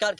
नमस्कार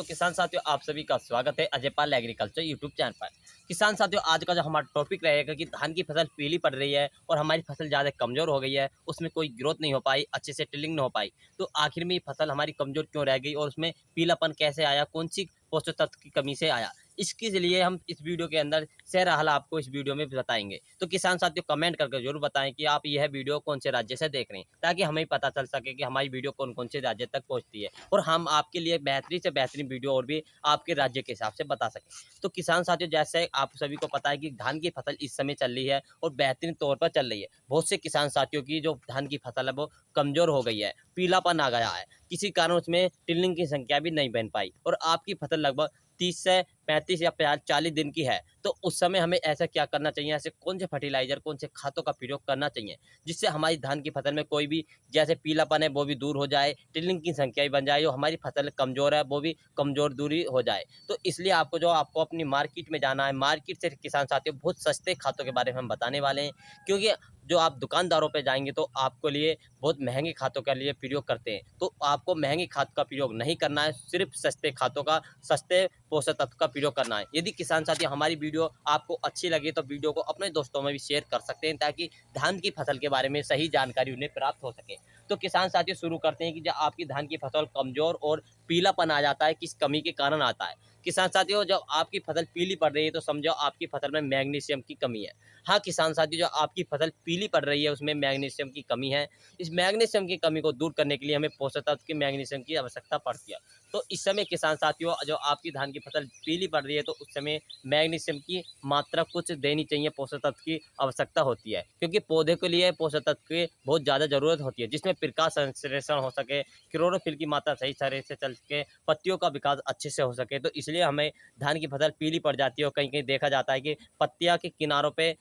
किसान साथियों आप सभी का स्वागत है Ajay Pal agriculture YouTube channel पर। किसान साथियों आज का जो हमारा टॉपिक रहेगा कि धान की फसल पीली पड़ रही है और हमारी फसल ज़्यादा कमज़ोर हो गई है, उसमें कोई ग्रोथ नहीं हो पाई, अच्छे से टिलिंग नहीं हो पाई। तो आखिर में ये फसल हमारी कमज़ोर क्यों रह गई और उसमें पीलापन कैसे आया, कौन सी पोषक तत्व की कमी से आया, इसके लिए हम इस वीडियो के अंदर सहरा हाल आपको इस वीडियो में बताएंगे। तो किसान साथियों कमेंट करके जरूर बताएं कि आप यह वीडियो कौन से राज्य से देख रहे हैं, ताकि हमें पता चल सके कि हमारी वीडियो कौन कौन से राज्य तक पहुंचती है और हम आपके लिए बेहतरीन से बेहतरीन वीडियो और भी आपके राज्य के हिसाब से बता सकें। तो किसान साथियों जैसे आप सभी को पता है कि धान की फसल इस समय चल रही है और बेहतरीन तौर पर चल रही है। बहुत से किसान साथियों की जो धान की फसल है वो कमजोर हो गई है, पीलापन आ गया है, किसी कारण उसमें टिल्लिंग की संख्या भी नहीं बन पाई और आपकी फसल लगभग 30 से 35 या 40 दिन की है। तो उस समय हमें ऐसा क्या करना चाहिए, ऐसे कौन से फर्टिलाइजर, कौन से खादों का प्रयोग करना चाहिए जिससे हमारी धान की फसल में कोई भी जैसे पीलापन है वो भी दूर हो जाए, टिल्लिंग की संख्या भी बन जाए, जो हमारी फसल कमज़ोर है वो भी कमज़ोर दूरी हो जाए। तो इसलिए आपको अपनी मार्केट में जाना है। मार्केट से किसान साथियों बहुत सस्ते खादों के बारे में हम बताने वाले हैं, क्योंकि जो आप दुकानदारों पे जाएंगे तो आपको लिए बहुत महंगे खादों के लिए प्रयोग करते हैं। तो आपको महंगी खाद का प्रयोग नहीं करना है, सिर्फ सस्ते खादों का, सस्ते पोषक तत्व का प्रयोग करना है। यदि किसान साथी हमारी वीडियो आपको अच्छी लगी तो वीडियो को अपने दोस्तों में भी शेयर कर सकते हैं, ताकि धान की फसल के बारे में सही जानकारी उन्हें प्राप्त हो सके। तो किसान साथियों शुरू करते हैं कि जब आपकी धान की फसल कमजोर और पीलापन आ जाता है, किस कमी के कारण आता है। किसान साथियों जब आपकी फसल पीली पड़ रही है तो समझो आपकी फसल में मैग्नीशियम की कमी है। हाँ किसान साथियों जो आपकी फसल पीली पड़ रही है उसमें मैग्नीशियम की कमी है। इस मैग्नीशियम की कमी को दूर करने के लिए हमें पोषक तत्व की मैग्नीशियम की आवश्यकता पड़ती है। तो इस समय किसान साथियों जो आपकी धान की फसल पीली पड़ रही है तो उस समय मैग्नीशियम की मात्रा कुछ देनी चाहिए, पोषक तत्व की आवश्यकता होती है, क्योंकि पौधे के लिए पोषक तत्व की बहुत ज़्यादा जरूरत होती है, जिसमें प्रकाश संश्लेषण हो सके, क्लोरोफिल की मात्रा सही तरह से चल सके, पत्तियों का विकास अच्छे से हो सके। तो इसलिए हमें धान की फसल पीली पड़ जाती है और कहीं कहीं देखा जाता है कि पत्तियां के किनारों पे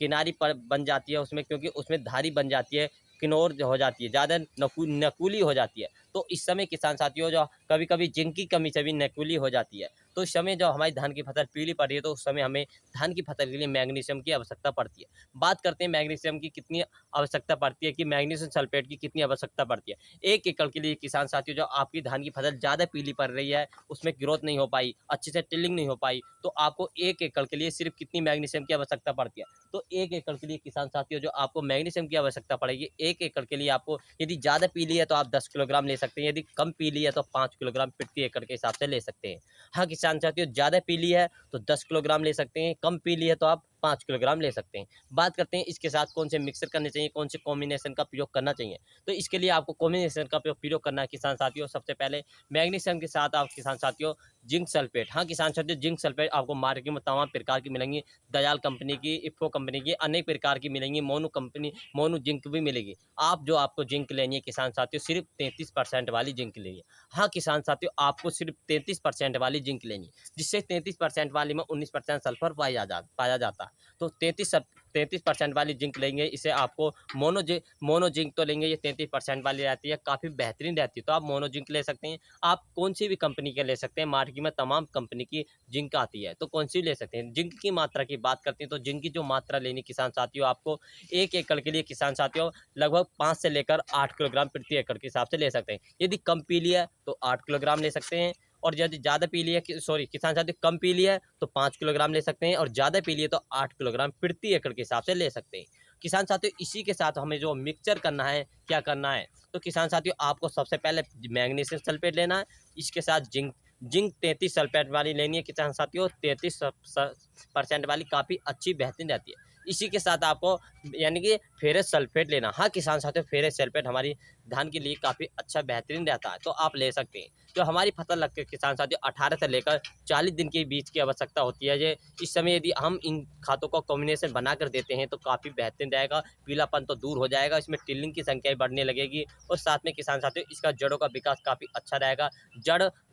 किनारी पर बन जाती है उसमें, क्योंकि उसमें धारी बन जाती है, किनोर जो हो जाती है, ज़्यादा नकुली हो जाती है। तो इस समय किसान साथियों जो कभी कभी जिंक की कमी से भी नकुली हो जाती है। तो इस समय जो हमारी धान की फसल पीली पड़ रही है तो उस समय हमें धान की फसल के लिए मैग्नीशियम की आवश्यकता पड़ती है। बात करते हैं मैग्नीशियम की कितनी आवश्यकता पड़ती है, कि मैग्नीशियम सल्फेट की कितनी आवश्यकता पड़ती है। 1 एकड़ के लिए किसान साथियों जो आपकी धान की फसल ज़्यादा पीली पड़ रही है, उसमें ग्रोथ नहीं हो पाई, अच्छे से टिल्लिंग नहीं हो पाई, तो आपको 1 एकड़ के लिए सिर्फ कितनी मैग्नीशियम की आवश्यकता पड़ती है। तो 1 एकड़ के लिए किसान साथियों जो आपको मैग्नीशियम की आवश्यकता पड़ेगी, 1 एकड़ के लिए आपको यदि ज़्यादा पीली है तो आप 10 किलोग्राम ले सकते हैं, यदि कम पीली है तो 5 किलोग्राम प्रति एकड़ के हिसाब से ले सकते हैं। हाँ किसान साथियों ज़्यादा पीली है तो 10 किलोग्राम ले सकते हैं, कम पीली है तो आप 5 किलोग्राम ले सकते हैं। बात करते हैं इसके साथ कौन से मिक्सर करने चाहिए, कौन से कॉम्बिनेशन का प्रयोग करना चाहिए। तो इसके लिए आपको कॉम्बिनेशन का प्रयोग करना है किसान साथियों। सबसे पहले मैग्नीशियम के साथ आप किसान साथियों जिंक सल्फेट, हाँ किसान साथियों जिंक सल्फेट आपको मार्केट में तमाम प्रकार की मिलेंगी, दयाल कंपनी की, इफ्को कंपनी की, अनेक प्रकार की मिलेंगी, मोनू जिंक भी मिलेगी। आप जो आपको जिंक लेनी है किसान साथियों सिर्फ 33% वाली जिंक लेनी है। हाँ किसान साथियों आपको सिर्फ 33% वाली जिंक लेनी है, जिससे 33% वाली में 19% सल्फर पाया जाता है। तो 33% वाली जिंक लेंगे, इसे आपको मोनो जिंक तो लेंगे, ये 33% वाली रहती है, काफ़ी बेहतरीन रहती है। तो आप मोनो जिंक ले सकते हैं, आप कौन सी भी कंपनी के ले सकते हैं, मार्केट में तमाम कंपनी की जिंक आती है, तो कौन सी ले सकते हैं। जिंक की मात्रा की बात करते हैं तो जिंक की जो मात्रा लेनी किसान साथियों आपको 1 एकड़ के लिए किसान साथियों लगभग 5 से लेकर 8 किलोग्राम प्रति एकड़ के हिसाब से ले सकते हैं। यदि कम पीली है तो 8 किलोग्राम ले सकते हैं, और यदि ज़्यादा पीली है किसान साथियों कम पीली है तो 5 किलोग्राम ले सकते हैं, और ज़्यादा पीली है तो 8 किलोग्राम प्रति एकड़ के हिसाब से ले सकते हैं। किसान साथियों इसी के साथ हमें जो मिक्सचर करना है, क्या करना है, तो किसान साथियों आपको सबसे पहले मैग्नीशियम सल्फेट लेना है, इसके साथ जिंक 33 सल्फेट वाली लेनी है किसान साथियों, 33% वाली काफ़ी अच्छी बेहतरीन रहती है। इसी के साथ आपको यानी कि फेरस सल्फेट लेना। हाँ किसान साथियों फेरस सल्फेट हमारी धान के लिए काफ़ी अच्छा बेहतरीन रहता है, तो आप ले सकते हैं। जो हमारी फसल लगती है किसान साथियों 18 से लेकर 40 दिन के बीच की आवश्यकता होती है। ये इस समय यदि हम इन खातों का कॉम्बिनेशन बना कर देते हैं तो काफ़ी बेहतरीन रहेगा, पीलापन तो दूर हो जाएगा, इसमें टिल्लिंग की संख्या भी बढ़ने लगेगी, और साथ में किसान साथियों इसका जड़ों का विकास काफ़ी अच्छा रहेगा,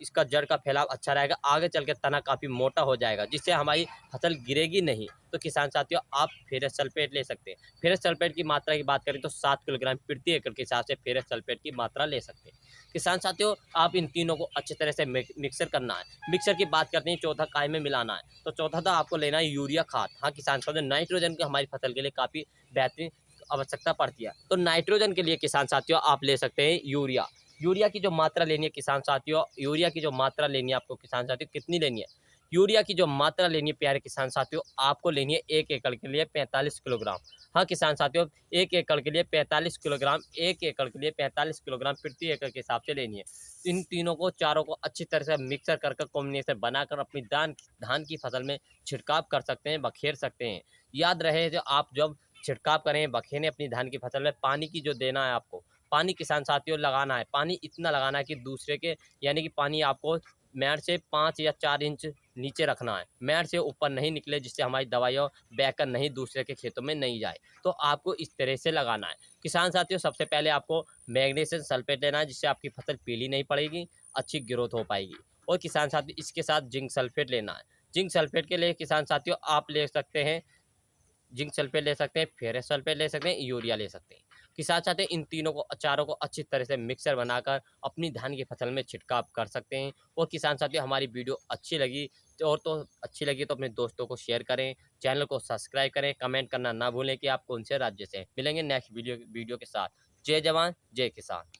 इसका जड़ का फैलाव अच्छा रहेगा, आगे चल के तना काफ़ी मोटा हो जाएगा, जिससे हमारी फसल गिरेगी नहीं। तो किसान साथियों आप फेरस सल्फेट ले सकते हैं। फेरस सल्फेट की मात्रा की बात करें तो 7 किलोग्राम प्रति एकड़ के हिसाब से फेरस सल्फेट की मात्रा ले सकते हैं। किसान साथियों आप इन तीनों को अच्छी तरह से मिक्सर करना है। मिक्सर की बात करते हैं, चौथा काय में मिलाना है, तो चौथा था आपको लेना है यूरिया खाद। हाँ किसान साथियों नाइट्रोजन की हमारी फसल के लिए काफ़ी बेहतरीन आवश्यकता पड़ती है, तो नाइट्रोजन के लिए किसान साथियों आप ले सकते हैं यूरिया। यूरिया की जो मात्रा लेनी है किसान साथियों, यूरिया की जो मात्रा लेनी है आपको किसान साथियों, कितनी लेनी है? यूरिया की जो मात्रा लेनी है प्यारे किसान साथियों, आपको लेनी है 1 एकड़ के लिए 45 किलोग्राम। हाँ किसान साथियों, 1 एकड़ के लिए 45 किलोग्राम, 1 एकड़ के लिए 45 किलोग्राम प्रति एकड़ के हिसाब से लेनी है। इन तीनों को, चारों को अच्छी तरह से मिक्सर कर कॉम्बिनेशन बनाकर अपनी धान की फसल में छिड़काव कर सकते हैं, बखेर सकते हैं। याद रहे, जो आप जब छिड़काव करें, बखेरें अपनी धान की फसल में, पानी की जो देना है आपको, पानी किसान साथियों लगाना है, पानी इतना लगाना है कि दूसरे के, यानी कि पानी आपको मेड़ से 5 या 4 इंच नीचे रखना है, मेड़ से ऊपर नहीं निकले, जिससे हमारी दवाइयाँ बहकर नहीं दूसरे के खेतों में नहीं जाए। तो आपको इस तरह से लगाना है किसान साथियों। सबसे पहले आपको मैग्नीशियम सल्फेट लेना है, जिससे आपकी फसल पीली नहीं पड़ेगी, अच्छी ग्रोथ हो पाएगी। और किसान साथियों, इसके साथ जिंक सल्फेट लेना है। जिंक सल्फेट के लिए किसान साथियों आप ले सकते हैं, जिंक सल्फेट ले सकते हैं, फेरस सल्फेट ले सकते हैं, यूरिया ले सकते हैं। किसान चाहते हैं इन तीनों को, चारों को अच्छी तरह से मिक्सर बनाकर अपनी धान की फसल में छिड़काव कर सकते हैं। और किसान साथियों, हमारी वीडियो अच्छी लगी तो अच्छी लगी तो अपने दोस्तों को शेयर करें, चैनल को सब्सक्राइब करें, कमेंट करना ना भूलें कि आप कौन से राज्य से हैं। मिलेंगे नेक्स्ट वीडियो वीडियो के साथ। जय जवान जय किसान।